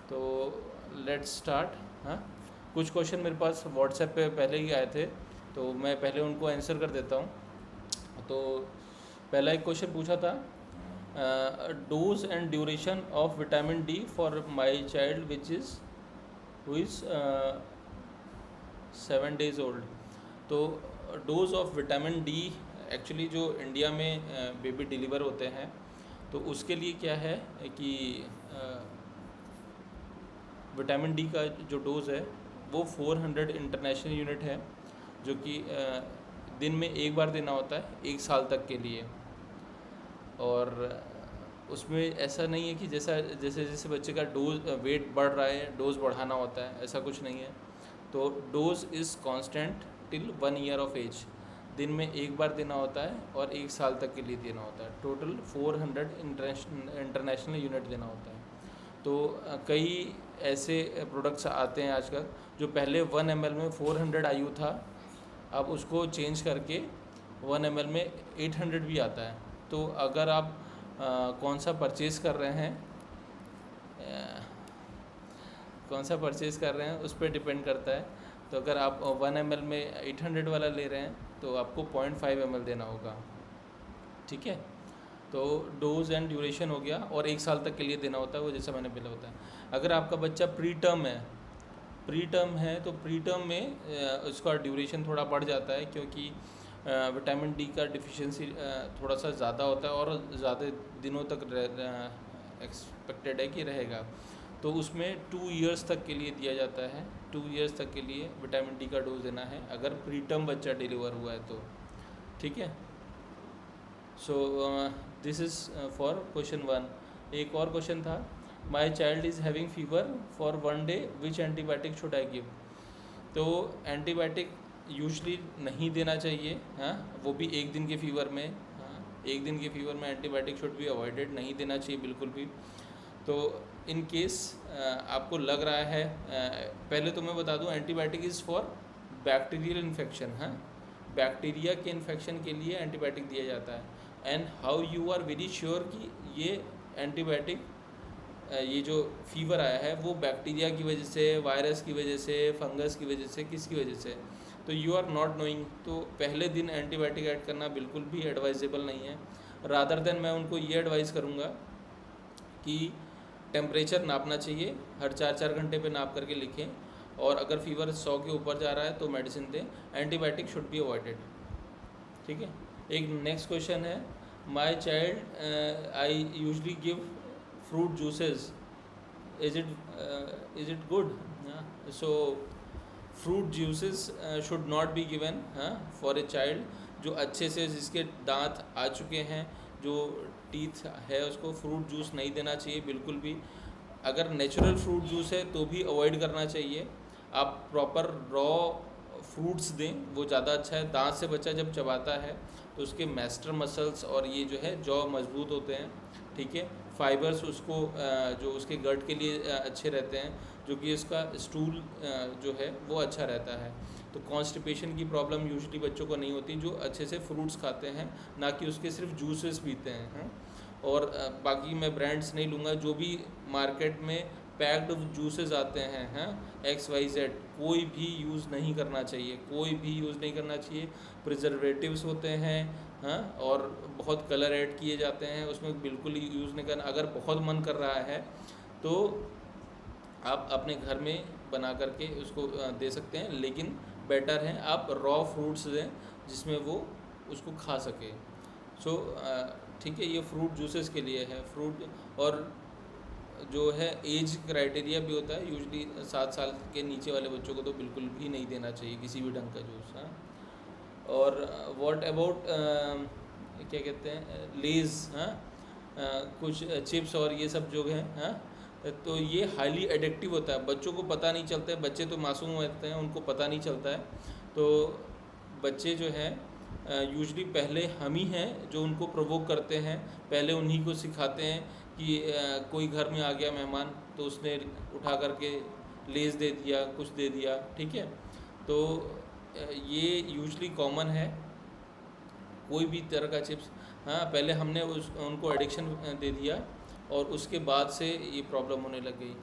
तो let's start. हाँ, कुछ क्वेश्चन मेरे पास व्हाट्सएप पे पहले ही आए थे, तो मैं पहले उनको आंसर कर देता हूँ। तो पहला एक क्वेश्चन पूछा था, dose and duration of vitamin D for my child which is who is 7 days old. तो dose of vitamin D actually जो इंडिया में बेबी डिलीवर होते हैं, तो उसके लिए क्या है कि विटामिन डी का जो डोज़ है वो 400 इंटरनेशनल यूनिट है, जो कि दिन में एक बार देना होता है 1 साल तक के लिए। और उसमें ऐसा नहीं है कि जैसे जैसे बच्चे का डोज वेट बढ़ रहा है डोज़ बढ़ाना होता है, ऐसा कुछ नहीं है। तो dose is constant till 1 year of age. दिन में एक बार देना होता है और 1 साल तक के लिए देना होता है। टोटल 400 इंटरनेशनल यूनिट देना होता है। तो कई ऐसे प्रोडक्ट्स आते हैं आजकल जो पहले 1 ml में 400 IU था, अब उसको चेंज करके 1 ml में 800 भी आता है। तो अगर आप कौन सा परचेज़ कर रहे हैं उस पर डिपेंड करता है। तो अगर आप 1 ml में 800 वाला ले रहे हैं तो आपको 0.5 ml देना होगा, ठीक है। तो डोज एंड ड्यूरेशन हो गया, और 1 साल तक के लिए देना होता है, वो जैसा मैंने पहले बताया। अगर आपका बच्चा प्री टर्म है तो प्री टर्म में उसका ड्यूरेशन थोड़ा बढ़ जाता है, क्योंकि विटामिन डी का डिफिशिएंसी थोड़ा सा ज़्यादा होता है और ज़्यादा दिनों तक एक्सपेक्टेड है कि रहेगा। तो उसमें 2 years तक के लिए दिया जाता है। 2 years तक के लिए विटामिन डी का डोज देना है अगर प्री टर्म बच्चा डिलीवर हुआ है तो, ठीक है। So this is for question 1। एक और क्वेश्चन था, my child is having fever for 1 day, which antibiotic should I give. तो एंटीबायोटिक यूजली नहीं देना चाहिए, हाँ, वो भी 1 दिन के फीवर में। हाँ, 1 दिन के फीवर में एंटीबायोटिक शुड बी अवॉइडेड, नहीं देना चाहिए बिल्कुल भी। तो इन केस आपको लग रहा है, पहले तो मैं बता दूं, antibiotic is for bacterial infection. हाँ, बैक्टीरिया के इन्फेक्शन के लिए एंटीबायोटिक दिया जाता है। And how you are very sure कि ये एंटीबायोटिक ये जो फीवर आया है वो बैक्टीरिया की वजह से, वायरस की वजह से, फंगस की वजह से, किसकी वजह से, तो यू आर नॉट नोइंग। तो पहले दिन एंटीबायोटिक ऐड करना बिल्कुल भी एडवाइजेबल नहीं है। रादर देन मैं उनको ये एडवाइस करूँगा कि टेम्परेचर नापना चाहिए, हर 4-4 घंटे पे नाप करके लिखें, और अगर फीवर 100 के ऊपर जा रहा है तो मेडिसिन दें। एंटीबायोटिक शुड बी अवॉइडेड, ठीक है। एक नेक्स्ट क्वेश्चन है, my child I usually give fruit juices, is it good. So fruit juices should not be given for a child जो अच्छे से, जिसके दांत आ चुके हैं, जो टीथ है, उसको फ्रूट जूस नहीं देना चाहिए बिल्कुल भी। अगर नेचुरल फ्रूट जूस है तो भी अवॉइड करना चाहिए। आप प्रॉपर रॉ फ्रूट्स दें, वो ज़्यादा अच्छा है। दांत से बच्चा जब चबाता है तो उसके मैस्टर मसल्स और ये जो है जॉ मजबूत होते हैं, ठीक है। फाइबर्स उसको जो उसके गट के लिए अच्छे रहते हैं, जो कि उसका स्टूल जो है वो अच्छा रहता है। तो कॉन्स्टिपेशन की प्रॉब्लम यूजुअली बच्चों को नहीं होती जो अच्छे से फ्रूट्स खाते हैं, ना कि उसके सिर्फ जूसेस पीते हैं। और बाकी मैं ब्रांड्स नहीं लूँगा, जो भी मार्केट में पैक्ड जूसेस आते हैं XYZ, कोई भी यूज़ नहीं करना चाहिए, कोई भी यूज़ नहीं करना चाहिए। प्रिजर्वेटिव्स होते हैं, हाँ, और बहुत कलर ऐड किए जाते हैं, उसमें बिल्कुल ही यूज़ नहीं करना। अगर बहुत मन कर रहा है तो आप अपने घर में बना करके उसको दे सकते हैं, लेकिन बेटर है आप रॉ फ्रूट्स दें जिसमें वो उसको खा सके। सो ठीक है, ये फ्रूट जूसेस के लिए है। फ्रूट, और जो है एज क्राइटेरिया भी होता है, यूजली 7 साल के नीचे वाले बच्चों को तो बिल्कुल भी नहीं देना चाहिए किसी भी ढंग का जूस। हाँ, और व्हाट अबाउट क्या कहते हैं, लेज़, हाँ, कुछ चिप्स और ये सब जो है, हाँ, तो ये हाईली एडिक्टिव होता है। बच्चों को पता नहीं चलता है, बच्चे तो मासूम होते हैं, उनको पता नहीं चलता है। तो बच्चे जो हैं यूजली पहले हम ही हैं जो उनको प्रोवोक करते हैं, पहले उन्हीं को सिखाते हैं कि कोई घर में आ गया मेहमान तो उसने उठा करके लेज़ दे दिया, कुछ दे दिया, ठीक है। तो ये यूजली कॉमन है, कोई भी तरह का चिप्स। हाँ, पहले हमने उनको एडिक्शन दे दिया और उसके बाद से ये प्रॉब्लम होने लग गई।